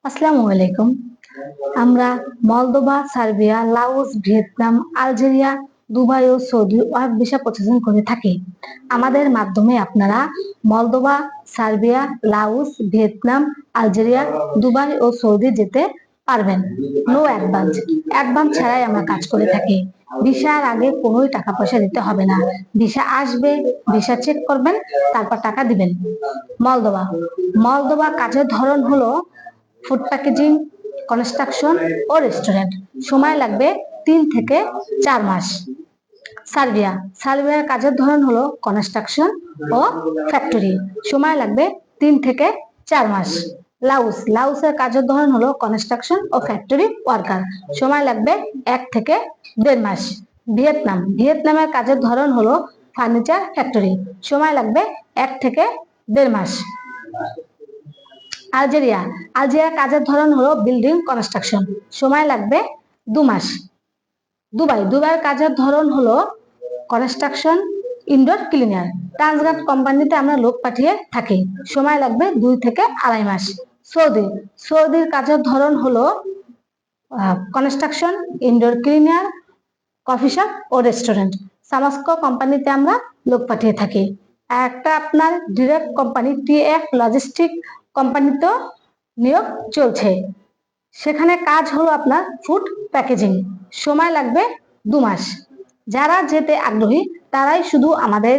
আসসালামু আলাইকুম। আমরা Moldova, Serbia, Laos, Vietnam, Algeria, Dubai ও সৌদি ওয়ার্ক ভিসা প্রসেসিং করে থাকি। আমাদের মাধ্যমে আপনারা Moldova, Serbia, Laos, Vietnam, Algeria, Dubai ও সৌদি যেতে পারবেন। নো অ্যাডভান্স, অ্যাডভান্স ছাড়াই আমরা কাজ করে থাকি। ভিসার আগে কোনো টাকা পয়সা দিতে হবে না। ভিসা আসবে, ভিসা চেক করবেন, তারপর টাকা দিবেন। মলদোভা, মলদোভা কাজের ধরন হলো ফুড প্যাকেজিং, কনস্ট্রাকশন ও রেস্টুরেন্ট। সময় লাগবে 3 থেকে 4 মাস। সার্বিয়া, সার্বিয়ার কাজের ধরন হলো কনস্ট্রাকশন ও ফ্যাক্টরি। সময় লাগবে 3 থেকে 4 মাস। লাউস, লাউসের কাজের ধরন হলো কনস্ট্রাকশন ও ফ্যাক্টরি ওয়ার্কার। সময় লাগবে 1 থেকে 1.5 মাস। ভিয়েতনাম, ভিয়েতনামের কাজের ধরন হলো ফার্নিচার ফ্যাক্টরি। সময় লাগবে 1 থেকে 1.5 মাস। আলজেরিয়া, আলজেরিয়ার কাজের ধরন হলো বিল্ডিং কনস্ট্রাকশন। সময় লাগবে 2 মাস। দুবাই, দুবাইয়ের কাজের ধরন হলো কনস্ট্রাকশন, ইনডোর ক্লিনার। ট্রান্সগার্ড কোম্পানিতে আমরা লোক পাঠিয়ে থাকি। সময় লাগবে 2 থেকে 2.5 মাস। সৌদি, সৌদির কাজের ধরন হলো construction, indoor cleaner, coffee shop ও রেস্টুরেন্ট। সামাস্কো কোম্পানিতে আমরা লোক পাঠিয়ে থাকি। একটা আপনার ডিরেক্ট কোম্পানি টিএফ লজিস্টিক কোম্পানিতেও নিয়োগ চলছে। সেখানে কাজ হলো আপনার ফুড প্যাকেজিং। সময় লাগবে 2 মাস। যারা যেতে আগ্রহী তারাই শুধু আমাদের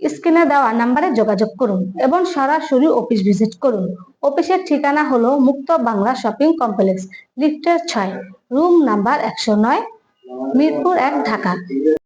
স্ক্রিনে দেওয়া নাম্বারে যোগাযোগ করুন এবং সরাসরি অফিস ভিজিট করুন। অফিসের ঠিকানা হলো মুক্ত বাংলা শপিং কমপ্লেক্স, লিফটের 6, রুম নাম্বার 109, মিরপুর 1, ঢাকা।